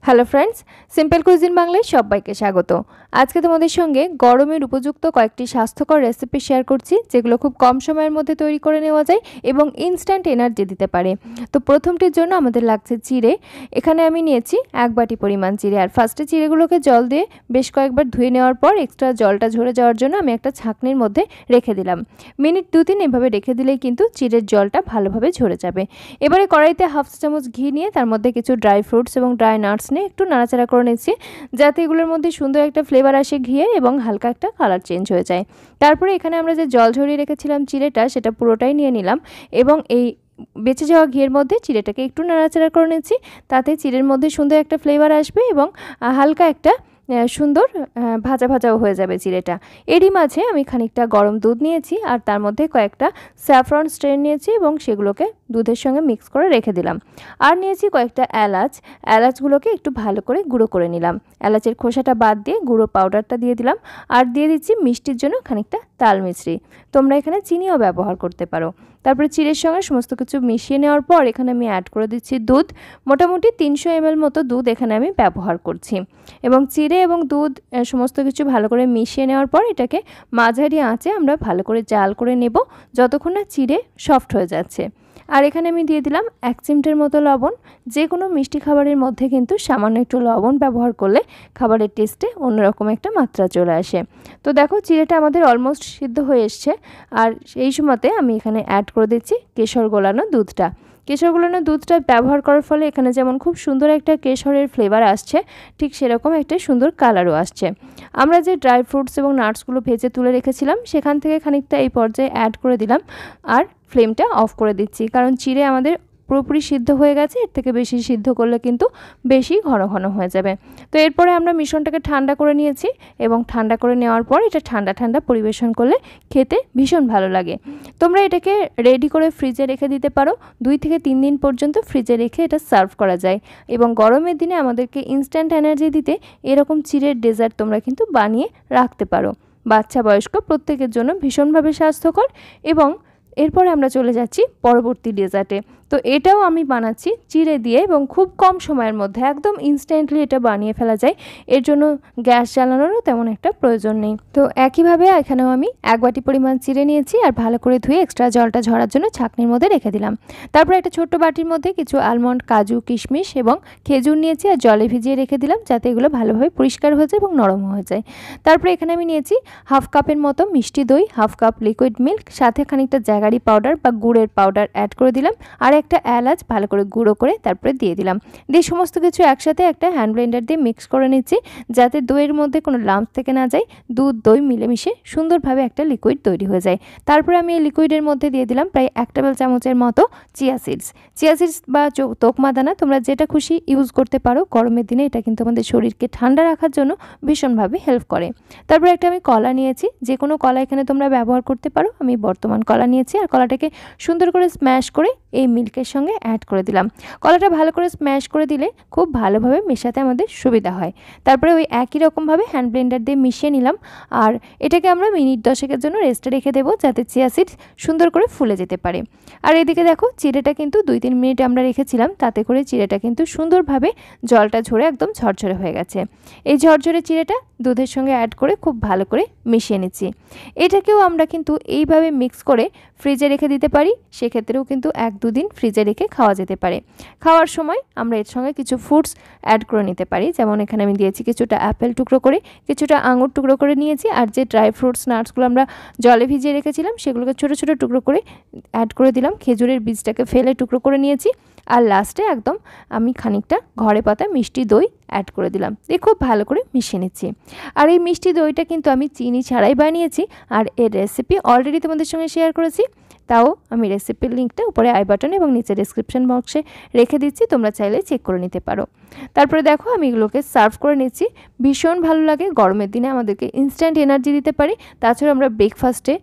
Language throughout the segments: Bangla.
হ্যালো ফ্রেন্ডস, সিম্পল কুইজিন বাংলায় সবাইকে স্বাগত। আজকে তোমাদের সঙ্গে গরমের উপযুক্ত কয়েকটি স্বাস্থ্যকর রেসিপি শেয়ার করছি, যেগুলো খুব কম সময়ের মধ্যে তৈরি করে নেওয়া যায় এবং ইনস্ট্যান্ট এনার্জি দিতে পারে। তো প্রথমটির জন্য আমাদের লাগছে চিড়ে। এখানে আমি নিয়েছি 1 বাটি পরিমাণ চিড়ে। আর ফার্স্টে চিড়েগুলোকে জল দিয়ে বেশ কয়েকবার ধুয়ে নেওয়ার পর এক্সট্রা জলটা ঝরে যাওয়ার জন্য আমি একটা ছাঁকনির মধ্যে রেখে দিলাম। মিনিট 2-3 এভাবে রেখে দিলেই কিন্তু চিড়ের জলটা ভালোভাবে ঝরে যাবে। এবারে কড়াইতে 1/2 চা চামচ ঘি নিয়ে তার মধ্যে কিছু ড্রাই ফ্রুটস এবং ড্রাই নাটস নিয়ে একটু নাড়াচাড়া করে নিচ্ছি, যাতে এগুলোর মধ্যে সুন্দর একটা ফ্লেভার আসে ঘিয়ের এবং হালকা একটা কালার চেঞ্জ হয়ে যায়। তারপরে এখানে আমরা যে জল ঝরিয়ে রেখেছিলাম চিড়েটা, সেটা পুরোটাই নিয়ে নিলাম এবং এই বেঁচে যাওয়া ঘিয়ের মধ্যে চিড়েটাকে একটু নাড়াচাড়া করে নিচ্ছি। তাতে চিড়ের মধ্যে সুন্দর একটা ফ্লেভার আসবে এবং হালকা একটা সুন্দর ভাজা ভাজাও হয়ে যাবে চিড়েটা। এরই মাঝে আমি খানিকটা গরম দুধ নিয়েছি আর তার মধ্যে কয়েকটা স্যাফরন স্ট্রেন নিয়েছি এবং সেগুলোকে দুধের সঙ্গে মিক্স করে রেখে দিলাম। আর নিয়েছি কয়েকটা এলাচগুলোকে একটু ভালো করে গুঁড়ো করে নিলাম। এলাচের খোসাটা বাদ দিয়ে গুঁড়ো পাউডারটা দিয়ে দিলাম। আর দিয়ে দিচ্ছি মিষ্টির জন্য খানিকটা তাল মিছরি। তোমরা এখানে চিনিও ব্যবহার করতে পারো। তারপরে চিড়ের সঙ্গে সমস্ত কিছু মিশিয়ে নেওয়ার পর এখানে আমি অ্যাড করে দিচ্ছি দুধ। মোটামুটি 300 ml মতো দুধ এখানে আমি ব্যবহার করছি এবং চিড়ে এবং দুধ সমস্ত কিছু ভালো করে মিশিয়ে নেওয়ার পর এটাকে মাঝারি আঁচে আমরা ভালো করে জাল করে নেব, যতক্ষণ না চিড়ে সফট হয়ে যাচ্ছে। আর এখানে আমি দিয়ে দিলাম 1 চিমটের মতো লবণ। যে কোনো মিষ্টি খাবারের মধ্যে কিন্তু সামান্য একটু লবণ ব্যবহার করলে খাবারের টেস্টে অন্যরকম একটা মাত্রা চলে আসে। তো দেখো চিড়েটা আমাদের অলমোস্ট সিদ্ধ হয়ে এসছে। আর এই সময়তে আমি এখানে অ্যাড করে দিচ্ছি কেশর গোলানো দুধটা। কেশর গোলানো দুধটা ব্যবহার করার ফলে এখানে যেমন খুব সুন্দর একটা কেশরের ফ্লেভার আসছে, ঠিক সেরকম একটা সুন্দর কালারও আসছে। আমরা যে ড্রাই ফ্রুটস এবং নাটসগুলো ভেজে তুলে রেখেছিলাম সেখান থেকে খানিকটা এই পর্যায়ে অ্যাড করে দিলাম আর ফ্লেমটা অফ করে দিচ্ছি, কারণ চিড়ে আমাদের পুরোপুরি সিদ্ধ হয়ে গেছে। এর থেকে বেশি সিদ্ধ করলে কিন্তু বেশি ঘন ঘন হয়ে যাবে। তো এরপরে আমরা মিশ্রণটাকে ঠান্ডা করে নিয়েছি এবং ঠান্ডা করে নেওয়ার পর এটা ঠান্ডা ঠান্ডা পরিবেশন করলে খেতে ভীষণ ভালো লাগে। তোমরা এটাকে রেডি করে ফ্রিজে রেখে দিতে পারো। 2 থেকে 3 দিন পর্যন্ত ফ্রিজে রেখে এটা সার্ভ করা যায় এবং গরমের দিনে আমাদেরকে ইনস্ট্যান্ট এনার্জি দিতে এরকম চিড়ের ডেজার্ট তোমরা কিন্তু বানিয়ে রাখতে পারো। বাচ্চা বয়স্ক প্রত্যেকের জন্য ভীষণভাবে স্বাস্থ্যকর। এবং এরপরে আমরা চলে যাচ্ছি পরবর্তী ডেজার্টে। তো এটাও আমি বানাচ্ছি চিড়ে দিয়ে এবং খুব কম সময়ের মধ্যে একদম ইনস্ট্যান্টলি এটা বানিয়ে ফেলা যায়। এর জন্য গ্যাস জ্বালানোরও তেমন একটা প্রয়োজন নেই। তো একইভাবে এখানেও আমি 1 বাটি পরিমাণ চিড়ে নিয়েছি আর ভালো করে ধুয়ে এক্সট্রা জলটা ঝরার জন্য ছাঁকনির মধ্যে রেখে দিলাম। তারপর একটা ছোট্ট বাটির মধ্যে কিছু আলমন্ড, কাজু, কিশমিশ এবং খেজুর নিয়েছি আর জলে ভিজিয়ে রেখে দিলাম, যাতে এগুলো ভালোভাবে পরিষ্কার হয়ে যায় এবং নরম হয়ে যায়। তারপরে এখানে আমি নিয়েছি 1/2 কাপের মতো মিষ্টি দই, 1/2 কাপ লিকুইড মিল্ক, সাথে খানিকটা জ্যাগারি পাউডার বা গুড়ের পাউডার অ্যাড করে দিলাম আর একটা এলাচ ভালো করে গুঁড়ো করে তারপরে দিয়ে দিলাম। দিয়ে সমস্ত কিছু একসাথে একটা হ্যান্ড ব্লেন্ডার দিয়ে মিক্স করে নিচ্ছি, যাতে দইয়ের মধ্যে কোনো লাম্পস থেকে না যায়। দুধ দই মিলেমিশে সুন্দরভাবে একটা লিকুইড তৈরি হয়ে যায়। তারপরে আমি এই লিকুইডের মধ্যে দিয়ে দিলাম প্রায় 1 টেবিল চামচের মতো চিয়া সিডস বা তোকমা দানা, তোমরা যেটা খুশি ইউজ করতে পারো। গরমের দিনে এটা কিন্তু আমাদের শরীরকে ঠান্ডা রাখার জন্য ভীষণভাবে হেল্প করে। তারপরে একটা আমি কলা নিয়েছি, যে কোনো কলা এখানে তোমরা ব্যবহার করতে পারো। আমি বর্তমান কলা নিয়েছি আর কলাটাকে সুন্দর করে স্ম্যাশ করে এই মিল্কের সঙ্গে অ্যাড করে দিলাম। কলাটা ভালো করে স্ম্যাশ করে দিলে খুব ভালোভাবে মেশাতে আমাদের সুবিধা হয়। তারপরে ওই একই রকমভাবে হ্যান্ড ব্লেন্ডার দিয়ে মিশিয়ে নিলাম আর এটাকে আমরা মিনিট 10 জন্য রেস্টে রেখে দেবো, যাতে চিয়া সিড সুন্দর করে ফুলে যেতে পারে। আর এদিকে দেখো চিড়েটা কিন্তু 2-3 মিনিট আমরা রেখেছিলাম, তাতে করে চিড়েটা কিন্তু সুন্দরভাবে জলটা ঝরে একদম ঝরঝরে হয়ে গেছে। এই ঝরঝরে চিড়েটা দুধের সঙ্গে অ্যাড করে খুব ভালো করে মিশিয়ে নিচ্ছি। এটাকেও আমরা কিন্তু এইভাবে মিক্স করে ফ্রিজে রেখে দিতে পারি। সেক্ষেত্রেও কিন্তু 1-2 দিন ফ্রিজে রেখে খাওয়া যেতে পারে। খাওয়ার সময় আমরা এর সঙ্গে কিছু ফ্রুটস অ্যাড করে নিতে পারি, যেমন এখানে আমি দিয়েছি কিছুটা অ্যাপেল টুকরো করে, কিছুটা আঙুর টুকরো করে নিয়েছি আর যে ড্রাই ফ্রুটস নাটসগুলো আমরা জলে ভিজিয়ে রেখেছিলাম সেগুলোকে ছোটো ছোটো টুকরো করে অ্যাড করে দিলাম। খেজুরের বীজটাকে ফেলে টুকরো করে নিয়েছি আর লাস্টে একদম আমি খানিকটা ঘরে পাতা মিষ্টি দই অ্যাড করে দিলাম। দিয়ে খুব ভালো করে মিশিয়ে নিচ্ছি। আর এই মিষ্টি দইটা কিন্তু আমি চিনি ছাড়াই বানিয়েছি আর এর রেসিপি অলরেডি তোমাদের সঙ্গে শেয়ার করেছি। তাও আমি রেসিপির লিঙ্কটা উপরে আই বাটন এবং নিচে ডেসক্রিপশন বক্সে রেখে দিচ্ছি, তোমরা চাইলে চেক করে নিতে পারো। তারপরে দেখো আমি এগুলোকে সার্ভ করে নিচ্ছি। ভীষণ ভালো লাগে, গরমের দিনে আমাদেরকে ইনস্ট্যান্ট এনার্জি দিতে পারি। তাছাড়া আমরা ব্রেকফাস্টে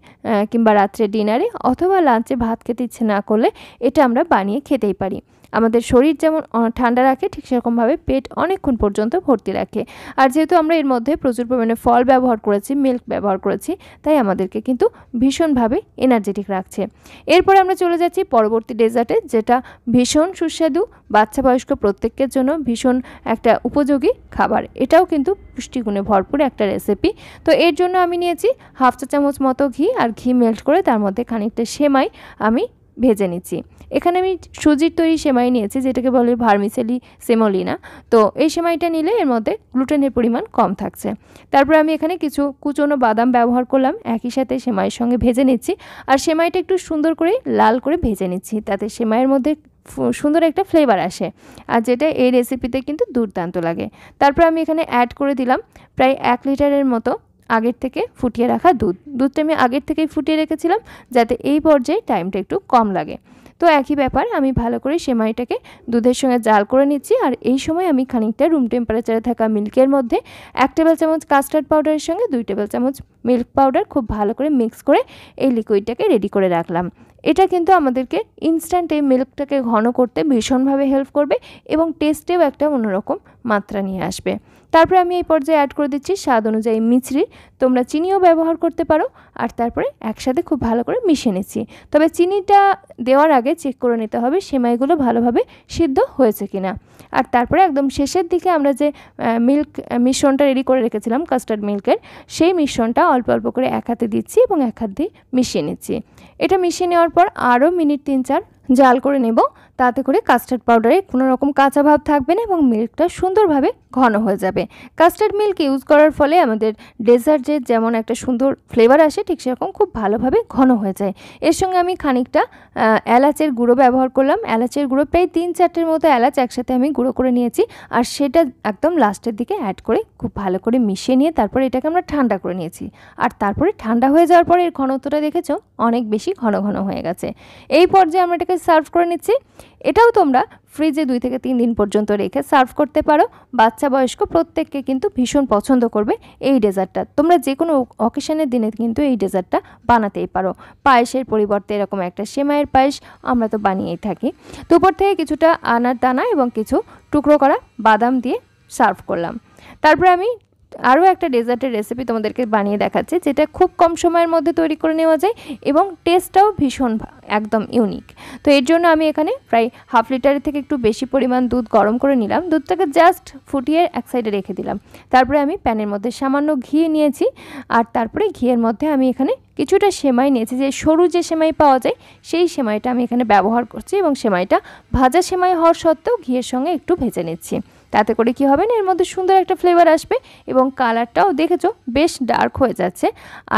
কিংবা রাত্রে ডিনারে অথবা লাঞ্চে ভাত খেতে ইচ্ছে না করলে এটা আমরা বানিয়ে খেতেই পারি। আমাদের শরীর যেমন ঠান্ডা রাখে ঠিক সেরকমভাবে পেট অনেকক্ষণ পর্যন্ত ভর্তি রাখে। আর যেহেতু আমরা এর মধ্যে প্রচুর পরিমাণে ফল ব্যবহার করেছি, মিল্ক ব্যবহার করেছি, তাই আমাদেরকে কিন্তু ভীষণভাবে এনার্জেটিক রাখছে। এরপরে আমরা চলে যাচ্ছি পরবর্তী ডেজার্টে, যেটা ভীষণ সুস্বাদু, বাচ্চা বয়স্ক প্রত্যেকের জন্য ভীষণ একটা উপযোগী খাবার। এটাও কিন্তু পুষ্টিগুণে ভরপুর একটা রেসিপি। তো এর জন্য আমি নিয়েছি হাফ চা চামচ মতো ঘি, আর ঘি মেল্ট করে তার মধ্যে খানিকটা সেমাই আমি ভেজে নিচ্ছি। এখানে আমি সুজির তৈরি সেমাই নিয়েছি, যেটাকে বলে ভার্মিসেলি সেমোলিনা। তো এই সেমাইটা নিলে এর মধ্যে গ্লুটেনের পরিমাণ কম থাকছে। তারপর আমি এখানে কিছু কুচনো বাদাম ব্যবহার করলাম, একই সাথে সেমাইয়ের সঙ্গে ভেজে নিচ্ছি। আর সেমাইটা একটু সুন্দর করে লাল করে ভেজে নিচ্ছি, তাতে সেমাইয়ের মধ্যে সুন্দর একটা ফ্লেভার আসে, আর যেটা এই রেসিপিতে কিন্তু দুর্দান্ত লাগে। তারপর আমি এখানে অ্যাড করে দিলাম প্রায় 1 লিটারের মতো আগের থেকে ফুটিয়ে রাখা দুধটা আমি আগের থেকেই ফুটিয়ে রেখেছিলাম, যাতে এই পর্যায়ে টাইমটা একটু কম লাগে। তো একই ব্যাপার, আমি ভালো করে সেমাইটাকে দুধের সঙ্গে জাল করে নিচ্ছি। আর এই সময় আমি খানিকটা রুম টেম্পারেচারে থাকা মিল্কের মধ্যে 1 টেবিল চামচ কাস্টার্ড পাউডারের সঙ্গে 2 টেবিল চামচ মিল্ক পাউডার খুব ভালো করে মিক্স করে এই লিকুইডটাকে রেডি করে রাখলাম। এটা কিন্তু আমাদেরকে ইনস্ট্যান্ট এই মিল্কটাকে ঘন করতে ভীষণভাবে হেল্প করবে এবং টেস্টেও একটা অন্যরকম মাত্রা নিয়ে আসবে। তারপরে আমি এই পর্যায়ে অ্যাড করে দিচ্ছি স্বাদ অনুযায়ী মিছরি, তোমরা চিনিও ব্যবহার করতে পারো। আর তারপরে একসাথে খুব ভালো করে মিশিয়ে নিচ্ছি। তবে চিনিটা দেওয়ার আগে চেক করে নিতে হবে সেমাইগুলো ভালোভাবে সিদ্ধ হয়েছে কিনা। আর তারপরে একদম শেষের দিকে আমরা যে মিল্ক মিশ্রণটা রেডি করে রেখেছিলাম কাস্টার্ড মিল্কের, সেই মিশ্রণটা অল্প অল্প করে এক হাতে দিচ্ছি এবং এক হাত দিয়ে মিশিয়ে নিচ্ছি। এটা মিশিয়ে নেওয়ার পর আরও মিনিট 3-4 জাল করে নেব, তাতে করে কাস্টার্ড পাউডারে কোনো রকম কাঁচা ভাব থাকবে না এবং মিল্কটা সুন্দরভাবে ঘন হয়ে যাবে। কাস্টার্ড মিল্ক ইউজ করার ফলে আমাদের ডেজার্টের যেমন একটা সুন্দর ফ্লেভার আসে, ঠিক সেরকম খুব ভালোভাবে ঘন হয়ে যায়। এর সঙ্গে আমি খানিকটা এলাচের গুঁড়ো ব্যবহার করলাম। এলাচের গুঁড়ো প্রায় 3-4টের মতো এলাচ একসাথে আমি গুঁড়ো করে নিয়েছি, আর সেটা একদম লাস্টের দিকে অ্যাড করে খুব ভালো করে মিশিয়ে নিয়ে তারপরে এটাকে আমরা ঠান্ডা করে নিয়েছি। আর তারপরে ঠান্ডা হয়ে যাওয়ার পরে এর ঘনত্বটা দেখেছো অনেক বেশি ঘন ঘন হয়ে গেছে। এই পর্যায়ে আমরা এটাকে সার্ভ করে নিচ্ছি। এটাও তোমরা ফ্রিজে 2 থেকে 3 দিন পর্যন্ত রেখে সার্ভ করতে পারো। বাচ্চা বয়স্ক প্রত্যেককে কিন্তু ভীষণ পছন্দ করবে এই ডেজার্টটা। তোমরা যে কোনো অকেশনের দিনে কিন্তু এই ডেজার্টটা বানাতেই পারো। পায়েসের পরিবর্তে এরকম একটা সেমাইয়ের পায়েস আমরা তো বানিয়েই থাকি। তো উপর থেকে কিছুটা আনার দানা এবং কিছু টুকরো করা বাদাম দিয়ে সার্ভ করলাম। তারপরে আমি আরও একটা ডেজার্টের রেসিপি তোমাদেরকে বানিয়ে দেখাচ্ছি, যেটা খুব কম সময়ের মধ্যে তৈরি করে নেওয়া যায় এবং টেস্টটাও ভীষণ একদম ইউনিক। তো এর জন্য আমি এখানে প্রায় হাফ লিটারের থেকে একটু বেশি পরিমাণ দুধ গরম করে নিলাম। দুধটাকে জাস্ট ফুটিয়ে এক সাইডে রেখে দিলাম। তারপরে আমি প্যানের মধ্যে সামান্য ঘি নিয়েছি, আর তারপরে ঘিয়ের মধ্যে আমি এখানে কিছুটা সেমাই নিয়েছি, যে সরু যে সেমাই পাওয়া যায় সেই সেমাইটা আমি এখানে ব্যবহার করছি এবং সেমাইটা ভাজা সেমাই হওয়ার সত্ত্বেও ঘিয়ের সঙ্গে একটু ভেজে নিচ্ছি। তাতে করে কি হবে না, এর মধ্যে সুন্দর একটা ফ্লেভার আসবে এবং কালারটাও দেখেছো বেশ ডার্ক হয়ে যাচ্ছে।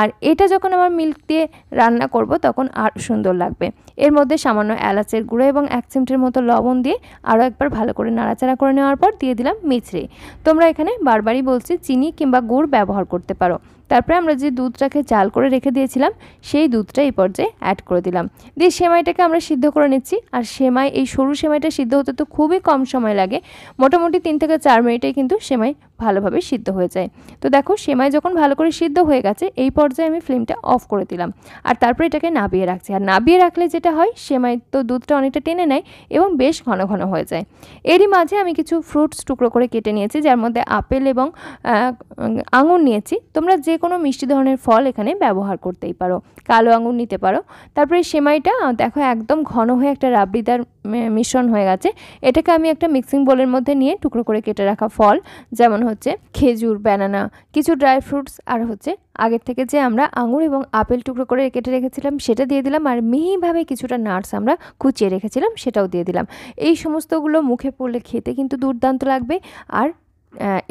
আর এটা যখন আমার মিল্ক দিয়ে রান্না করব তখন আর সুন্দর লাগবে। এর মধ্যে সামান্য এলাচের গুঁড়ো এবং 1 চিমটির মতো লবণ দিয়ে আরও একবার ভালো করে নাড়াচাড়া করে নেওয়ার পর দিয়ে দিলাম মিছরি। তোমরা এখানে বারবারই বলছি চিনি কিংবা গুড় ব্যবহার করতে পারো। তারপরে আমরা যে দুধটাকে জাল করে রেখে দিয়েছিলাম সেই দুধটা এই পর্যায়ে অ্যাড করে দিলাম, দিয়ে সেমাইটাকে আমরা সিদ্ধ করে নিচ্ছি। আর সেমাই, এই সরু সেমাইটা সিদ্ধ হতে তো খুবই কম সময় লাগে, মোটামুটি 3 থেকে 4 মিনিটেই কিন্তু সেমাই ভালোভাবে সিদ্ধ হয়ে যায়। তো দেখো সেমাই যখন ভালো করে সিদ্ধ হয়ে গেছে এই পর্যায়ে আমি ফ্লেমটা অফ করে দিলাম, আর তারপরে এটাকে নাবিয়ে রাখছি। আর নাবিয়ে রাখলে যেটা হয়, সেমাই তো দুধটা অনেকটা টেনে নেয় এবং বেশ ঘন ঘন হয়ে যায়। এরই মাঝে আমি কিছু ফ্রুটস টুকরো করে কেটে নিয়েছি, যার মধ্যে আপেল এবং আঙুর নিয়েছি। তোমরা যে কোনো মিষ্টি ধরনের ফল এখানে ব্যবহার করতেই পারো, কালো আঙুর নিতে পারো। তারপরে সেমাইটা দেখো একদম ঘন হয়ে একটা রাবড়িদার মিশ্রণ হয়ে গেছে। এটাকে আমি একটা মিক্সিং বোলের মধ্যে নিয়ে টুকরো করে কেটে রাখা ফল, যেমন হচ্ছে খেজুর, ব্যানানা, কিছু ড্রাই ফ্রুটস, আর হচ্ছে আগের থেকে যে আমরা আঙুর এবং আপেল টুকরো করে কেটে রেখেছিলাম সেটা দিয়ে দিলাম। আর মিহিভাবে কিছুটা নাটস আমরা কুচিয়ে রেখেছিলাম সেটাও দিয়ে দিলাম। এই সমস্তগুলো মুখে পড়লে খেতে কিন্তু দুর্দান্ত লাগবে। আর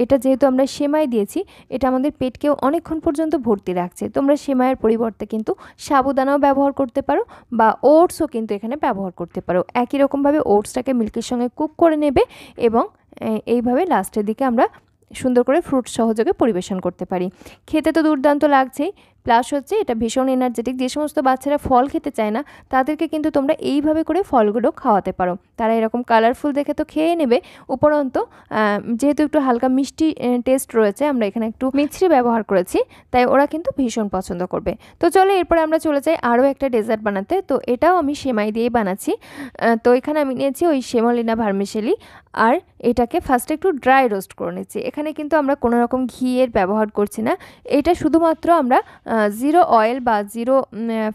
এটা যেহেতু আমরা সেমাই দিয়েছি, এটা আমাদের পেটকেও অনেকক্ষণ পর্যন্ত ভর্তি রাখছে। তোমরা সেমাইয়ের পরিবর্তে কিন্তু সাবুদানাও ব্যবহার করতে পারো বা ওটসও কিন্তু এখানে ব্যবহার করতে পারো। একই রকমভাবে ওটসটাকে মিল্কের সঙ্গে কুক করে নেবে এবং এইভাবে লাস্টের দিকে আমরা সুন্দর করে ফ্রুট সহযোগে পরিবেশন করতে পারি। খেতে তো দুর্দান্ত লাগছেই, প্লাস হচ্ছে এটা ভীষণ এনার্জেটিক। যে সমস্ত বাচ্চারা ফল খেতে চায় না তাদেরকে কিন্তু তোমরা এইভাবে করে ফলগুলো খাওয়াতে পারো, তারা এরকম কালারফুল দেখে তো খেয়ে নেবে, উপরন্তু যেহেতু একটু হালকা মিষ্টি টেস্ট রয়েছে, আমরা এখানে একটু মিছরি ব্যবহার করেছি, তাই ওরা কিন্তু ভীষণ পছন্দ করবে। তো চলো এরপরে আমরা চলে যাই আরও একটা ডেজার্ট বানাতে। তো এটাও আমি সেমাই দিয়েই বানাচ্ছি। তো এখানে আমি নিয়েছি ওই সেমোলিনা ভার্মিসেলি, আর এটাকে ফার্স্টে একটু ড্রাই রোস্ট করে নিচ্ছি। এখানে কিন্তু আমরা কোনো রকম ঘিয়ের ব্যবহার করছি না, এটা শুধুমাত্র আমরা জিরো অয়েল বা জিরো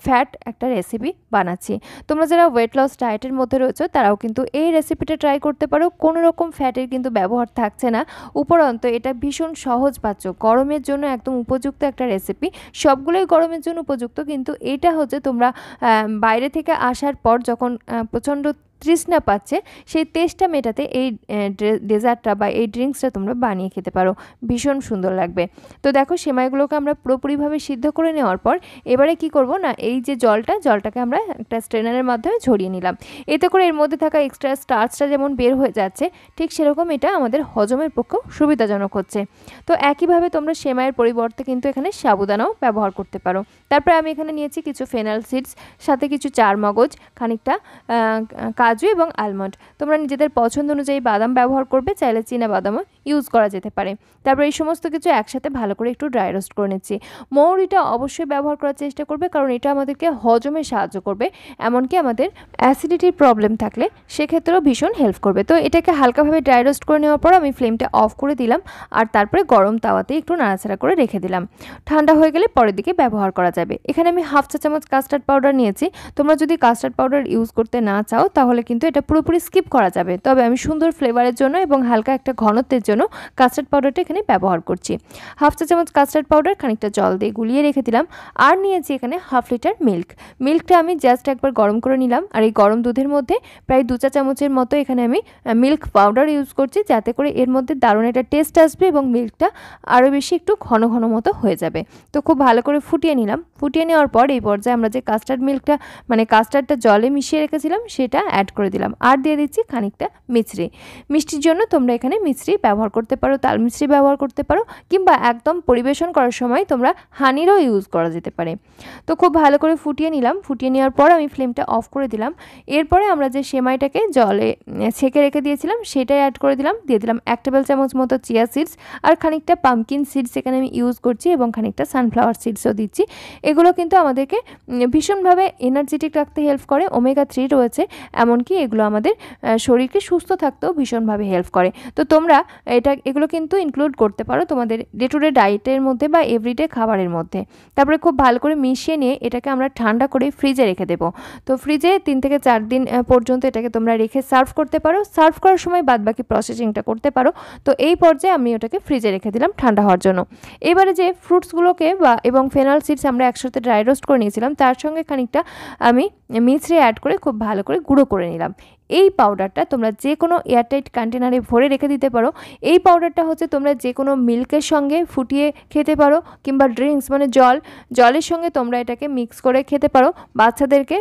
ফ্যাট একটা রেসিপি বানাচ্ছি। তোমরা যারা ওয়েট লস ডায়েটের মধ্যে রয়েছে তারাও কিন্তু এই রেসিপিটা ট্রাই করতে পারো, কোনো রকম ফ্যাটের কিন্তু ব্যবহার থাকছে না। উপরন্তু এটা ভীষণ সহজপাচ্য, গরমের জন্য একদম উপযুক্ত একটা রেসিপি। সবগুলোই গরমের জন্য উপযুক্ত, কিন্তু এটা হচ্ছে তোমরা বাইরে থেকে আসার পর যখন প্রচণ্ড তৃষ্ণা পাচ্ছে, সেই তেষ্টা মেটাতে এই ডেজার্টটা বা এই ড্রিঙ্কসটা তোমরা বানিয়ে খেতে পারো, ভীষণ সুন্দর লাগবে। তো দেখো সেমাইগুলোকে আমরা পুরোপুরিভাবে সিদ্ধ করে নেওয়ার পর এবারে কি করব না, এই যে জলটাকে আমরা একটা স্ট্রেনারের মাধ্যমে ঝরিয়ে নিলাম। এতে করে এর মধ্যে থাকা এক্সট্রা স্টার্চটা যেমন বের হয়ে যাচ্ছে, ঠিক সেরকম এটা আমাদের হজমের পক্ষেও সুবিধাজনক হচ্ছে। তো একইভাবে তোমরা সেমাইয়ের পরিবর্তে কিন্তু এখানে সাবুদানাও ব্যবহার করতে পারো। তারপরে আমি এখানে নিয়েছি কিছু ফেনাল সিডস, সাথে কিছু চারমগজ, খানিকটা কাজু এবং আলমন্ড। তোমরা নিজেদের পছন্দ অনুযায়ী বাদাম ব্যবহার করবে, চাইলে চীনা বাদামও ইউজ করা যেতে পারে। তারপর এই সমস্ত কিছু একসাথে ভালো করে একটু ড্রাই রোস্ট করে নিচ্ছি। মৌরিটা অবশ্যই ব্যবহার করার চেষ্টা করবে, কারণ এটা আমাদেরকে হজমে সাহায্য করবে, এমনকি আমাদের অ্যাসিডিটির প্রবলেম থাকলে সেক্ষেত্রেও ভীষণ হেল্প করবে। তো এটাকে হালকাভাবে ড্রাই রোস্ট করে নেওয়ার পর আমি ফ্লেমটা অফ করে দিলাম, আর তারপরে গরম তাওয়াতে একটু নাড়াচাড়া করে রেখে দিলাম। ঠান্ডা হয়ে গেলে পরের দিকে ব্যবহার করা যাবে। এখানে আমি হাফ চা চামচ কাস্টার্ড পাউডার নিয়েছি। তোমরা যদি কাস্টার্ড পাউডার ইউজ করতে না চাও তাহলে কিন্তু এটা পুরোপুরি স্কিপ করা যাবে, তবে আমি সুন্দর ফ্লেভারের জন্য এবং হালকা একটা ঘনত্বের জন্য কাস্টার্ড পাউডারটা এখানে ব্যবহার করছি। হাফ চা চামচ কাস্টার্ড পাউডার খানিকটা জল দিয়ে গুলিয়ে রেখে দিলাম। আর নিয়েছি এখানে হাফ লিটার মিল্কটা আমি জাস্ট একবার গরম করে নিলাম, আর এই গরম দুধের মধ্যে প্রায় 2 চা চামচের মতো এখানে আমি মিল্ক পাউডার ইউজ করছি, যাতে করে এর মধ্যে দারুণ একটা টেস্ট আসবে এবং মিল্কটা আরও বেশি একটু ঘন ঘন মতো হয়ে যাবে। তো খুব ভালো করে ফুটিয়ে নিলাম। ফুটিয়ে নেওয়ার পর এই পর্যায়ে আমরা যে কাস্টার্ডটা জলে মিশিয়ে রেখেছিলাম সেটা অ্যাড করে দিলাম, আর দিয়ে দিচ্ছি খানিকটা মিছরি। মিষ্টির জন্য তোমরা এখানে মিছরি ব্যবহার করতে পারো, তাল মিছরি ব্যবহার করতে পারো, কিংবা একদম পরিবেশন করার সময় তোমরা হানিরও ইউজ করা যেতে পারে। তো খুব ভালো করে ফুটিয়ে নিলাম। ফুটিয়ে নেওয়ার পর আমি ফ্লেমটা অফ করে দিলাম। এরপরে আমরা যে সেমাইটাকে জলে ছেঁকে রেখে দিয়েছিলাম সেটাই অ্যাড করে দিলাম। দিয়ে দিলাম 1 টেবিল চামচ মতো চিয়া সিডস, আর খানিকটা পামকিন সিডস এখানে আমি ইউজ করছি, এবং খানিকটা সানফ্লাওয়ার সিডসও দিচ্ছি। এগুলো কিন্তু আমাদেরকে ভীষণভাবে এনার্জেটিক রাখতে হেল্প করে, ওমেগা 3 রয়েছে, এমনকি এগুলো আমাদের শরীরকে সুস্থ থাকতেও ভীষণভাবে হেল্প করে। তো তোমরা এগুলো কিন্তু ইনক্লুড করতে পারো তোমাদের ডে টু ডে ডায়েটের মধ্যে বা এভরিডে খাবারের মধ্যে। তারপরে খুব ভালো করে মিশিয়ে নিয়ে এটাকে আমরা ঠান্ডা করে ফ্রিজে রেখে দেবো। তো ফ্রিজে 3 থেকে 4 দিন পর্যন্ত এটাকে তোমরা রেখে সার্ভ করতে পারো। সার্ভ করার সময় বাদবাকি প্রসেসিংটা করতে পারো। তো এই পর্যায়ে আমি ওটাকে ফ্রিজে রেখে দিলাম ঠান্ডা হওয়ার জন্য। এবারে যে ফ্রুটসগুলোকে এবং ফেনাল সিডস আমরা একসাথে ড্রাই রোস্ট করে নিয়েছিলাম, তার সঙ্গে খানিকটা আমি মিছরি অ্যাড করে খুব ভালো করে গুঁড়ো করে নিলাম। এই পাউডারটা তোমরা যে কোনো এয়ারটাইট কন্টেনারে ভরে রেখে দিতে পারো। এই পাউডারটা হচ্ছে তোমরা যে কোনো মিল্কের সঙ্গে ফুটিয়ে খেতে পারো, কিংবা ড্রিঙ্কস মানে জলের সঙ্গে তোমরা এটাকে মিক্স করে খেতে পারো। বাচ্চাদেরকে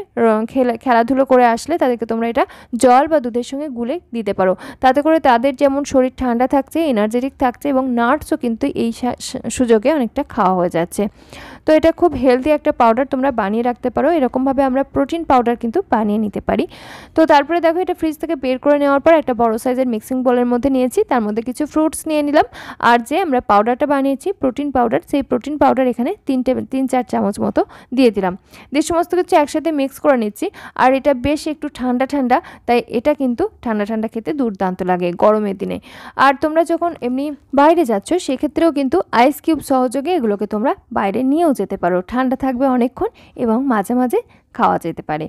খেলাধুলো করে আসলে তাদেরকে তোমরা এটা জল বা দুধের সঙ্গে গুলে দিতে পারো। তাতে করে তাদের যেমন শরীর ঠান্ডা থাকছে, এনার্জেটিক থাকছে, এবং নাটসও কিন্তু এই সুযোগে অনেকটা খাওয়া হয়ে যাচ্ছে। তো এটা খুব হেলদি একটা পাউডার, তোমরা বানিয়ে রাখতে পারো। এরকমভাবে আমরা প্রোটিন পাউডার কিন্তু বানিয়ে নিতে পারি। তো তারপরে দেখো এটা ফ্রিজ থেকে বের করে নেওয়ার পর একটা বড় সাইজের মিক্সিং বোলের মধ্যে নিয়েছি, তার মধ্যে কিছু ফ্রুটস নিয়ে নিলাম, আর যে আমরা পাউডারটা বানিয়েছি প্রোটিন পাউডার, সেই প্রোটিন পাউডার এখানে 3-4 চামচ মতো দিয়ে দিলাম। দিয়ে সমস্ত কিছু একসাথে মিক্স করে নিচ্ছি। আর এটা বেশ একটু ঠান্ডা, তাই এটা কিন্তু ঠান্ডা খেতে দুর্দান্ত লাগে গরমের দিনে। আর তোমরা যখন এমনি বাইরে যাচ্ছ সেক্ষেত্রেও কিন্তু আইস কিউব সহযোগে এগুলোকে তোমরা বাইরে নিয়েও যেতে পারো, ঠান্ডা থাকবে অনেকক্ষণ এবং মাঝে মাঝে খাওয়া যেতে পারে।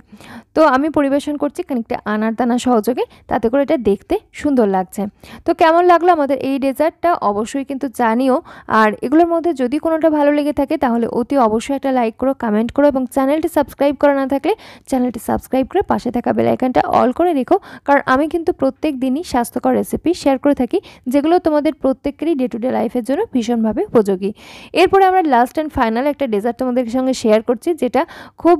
তো আমি পরিবেশন করছি খানিকটা আনার দানা সহযোগে, তাতে করে এটা দেখতে সুন্দর লাগছে। তো কেমন লাগলো আমাদের এই ডেজার্টটা অবশ্যই কিন্তু জানিও। আর এগুলোর মধ্যে যদি কোনোটা ভালো লেগে থাকে তাহলে অতি অবশ্যই একটা লাইক করো, কমেন্ট করো, এবং চ্যানেলটি সাবস্ক্রাইব করা না থাকলে চ্যানেলটি সাবস্ক্রাইব করে পাশে থাকা বেল আইকনটা অল করে রেখো, কারণ আমি কিন্তু প্রত্যেক দিনই স্বাস্থ্যকর রেসিপি শেয়ার করে থাকি, যেগুলো তোমাদের প্রত্যেকেরই ডে টু ডে লাইফের জন্য ভীষণভাবে উপযোগী। এরপরে আমরা লাস্ট অ্যান্ড ফাইনাল একটা ডেজার্ট তোমাদের সঙ্গে শেয়ার করছি, যেটা খুব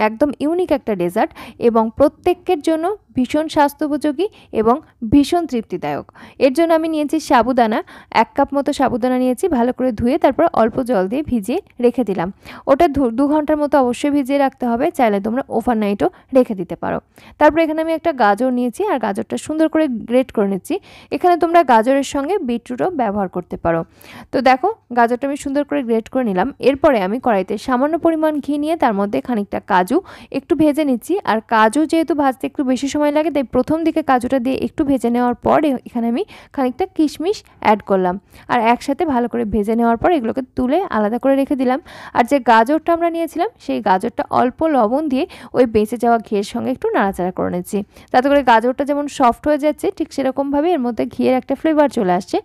একদম ইউনিক একটা ডেজার্ট এবং প্রত্যেকের জন্য ভীষণ স্বাস্থ্যোপযোগী এবং ভীষণ তৃপ্তিদায়ক। এর জন্য আমি নিয়েছি সাবুদানা, 1 কাপ মতো সাবুদানা নিয়েছি, ভালো করে ধুয়ে তারপর অল্প জল দিয়ে ভিজিয়ে রেখে দিলাম। ওটা 2 ঘন্টার মতো অবশ্যই ভিজিয়ে রাখতে হবে, চাইলে তোমরা ওভারনাইটও রেখে দিতে পারো। তারপর এখানে আমি একটা গাজর নিয়েছি আর গাজরটা সুন্দর করে গ্রেট করে নিচ্ছি। এখানে তোমরা গাজরের সঙ্গে বিটরুটও ব্যবহার করতে পারো। তো দেখো গাজরটা আমি সুন্দর করে গ্রেট করে নিলাম। এরপরে আমি কড়াইতে সামান্য পরিমাণ ঘি নিয়ে তার মধ্যে খানিকটা কাজু একটু ভেজে নিচ্ছি। আর কাজু যেহেতু ভাজতে একটু বেশি সময় লাগে, তাই প্রথম দিকে কাজুটা দিয়ে একটু ভেজে নেওয়ার পর এখানে আমি খানিকটা কিশমিশ অ্যাড করলাম আর একসাথে ভালো করে ভেজে নেওয়ার পর এগুলোকে তুলে আলাদা করে রেখে দিলাম। আর যে গাজরটা আমরা নিয়েছিলাম সেই গাজরটা অল্প লবণ দিয়ে ওই বেঁচে যাওয়া ঘিয়ের সঙ্গে একটু নাড়াচাড়া করে নিচ্ছি, তাতে করে গাজরটা যেমন সফট হয়ে যাচ্ছে ঠিক সেরকমভাবে এর মধ্যে ঘিয়ের একটা ফ্লেভার চলে আসছে।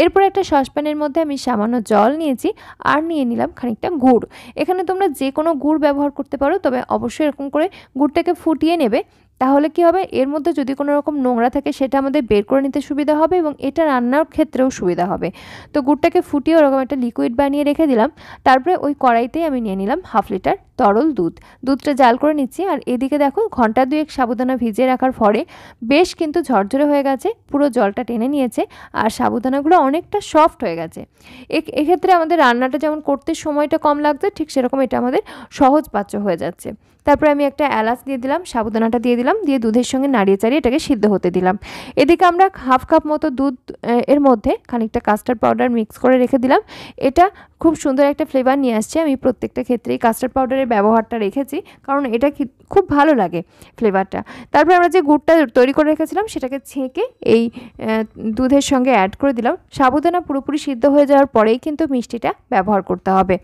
এরপর একটা সসপ্যানের মধ্যে আমি সামান্য জল নিয়েছি আর নিয়ে নিলাম খানিকটা গুড়। এখানে তোমরা যে কোনো গুড় ব্যবহার করতে পারো, তবে অবশ্যই এরকম করে গুড়টাকে ফুটিয়ে নেবে, তাহলে কি হবে, এর মধ্যে যদি কোনো রকম নোংরা থাকে সেটা আমাদের বের করে নিতে সুবিধা হবে এবং এটা রান্নার ক্ষেত্রেও সুবিধা হবে। তো গুড়টাকে ফুটিয়ে ওরকম একটা লিকুইড বানিয়ে রেখে দিলাম। তারপরে ওই কড়াইতেই আমি নিয়ে নিলাম 1/2 লিটার তরল দুধ। দুধটা জাল করে নিচ্ছি। আর এদিকে দেখো ঘন্টা 2 সাবুদানা ভিজিয়ে রাখার পরে বেশ কিন্তু ঝরঝরে হয়ে গেছে, পুরো জলটা টেনে নিয়েছে আর সাবুদানাগুলো অনেকটা সফট হয়ে গেছে। এক্ষেত্রে আমাদের রান্নাটা যেমন করতে সময়টা কম লাগছে, ঠিক সেরকম এটা আমাদের সহজপাচ্য হয়ে যাচ্ছে। তারপরে আমি একটা এলাচ দিয়ে দিলাম, সাবুদানাটা দিয়ে দিলাম, দিয়ে দুধের সঙ্গে নাড়িয়ে চাড়িয়ে এটাকে সিদ্ধ হতে দিলাম। এদিকে আমরা 1/2 কাপ মতো দুধ এর মধ্যে খানিকটা কাস্টার্ড পাউডার মিক্স করে রেখে দিলাম। এটা খুব সুন্দর একটা ফ্লেভার নিয়ে আসছে। আমি প্রত্যেকটা ক্ষেত্রেই কাস্টার্ড পাউডারের ব্যবহারটা রেখেছি, কারণ এটা খুব ভালো লাগে ফ্লেভারটা। তারপরে আমরা যে গুড়টা তৈরি করে রেখেছিলাম সেটাকে ছেঁকে এই দুধের সঙ্গে অ্যাড করে দিলাম। সাবুদানা পুরোপুরি সিদ্ধ হয়ে যাওয়ার পরেই কিন্তু মিষ্টিটা ব্যবহার করতে হবে।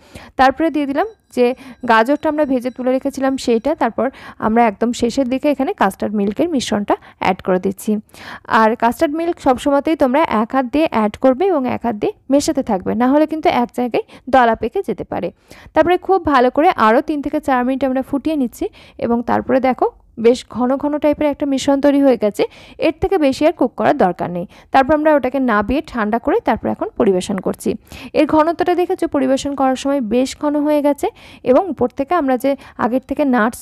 তারপরে দিয়ে দিলাম যে গাজরটা আমরা ভেজে তুলে রেখেছিলাম সেইটা। তারপর আমরা একদম শেষের দিকে এখানে কাস্টার্ড মিল্কের মিশ্রণটা অ্যাড করে দিচ্ছি। আর কাস্টার্ড মিল্ক সবসময়তেই তোমরা 1 হাত দিয়ে অ্যাড করবে এবং 1 হাত দিয়ে মেশাতে থাকবে, না হলে কিন্তু এক জায়গায় দলা পেকে যেতে পারে। তারপরে খুব ভালো করে আরও 3 থেকে 4 মিনিট আমরা ফুটিয়ে নিচ্ছি এবং তারপরে দেখো বেশ ঘন ঘন টাইপের একটা মিশ্রণ তৈরি হয়ে গেছে। এর থেকে বেশি আর কুক করার দরকার নেই। তারপর আমরা ওটাকে নাবিয়ে ঠান্ডা করে তারপর এখন পরিবেশন করছি। এর ঘনত্বটা দেখেছো, পরিবেশন করার সময় বেশ ঘন হয়ে গেছে এবং উপর থেকে আমরা যে আগের থেকে নাটস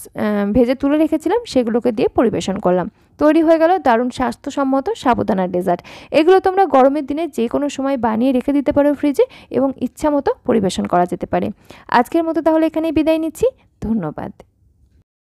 ভেজে তুলে রেখেছিলাম সেগুলোকে দিয়ে পরিবেশন করলাম। তৈরি হয়ে গেল দারুণ স্বাস্থ্যসম্মত সাবুদানার ডেজার্ট। এগুলো তোমরা গরমের দিনে যে কোনো সময় বানিয়ে রেখে দিতে পারো ফ্রিজে এবং ইচ্ছা মতো পরিবেশন করা যেতে পারে। আজকের মতো তাহলে এখানেই বিদায় নিচ্ছি। ধন্যবাদ।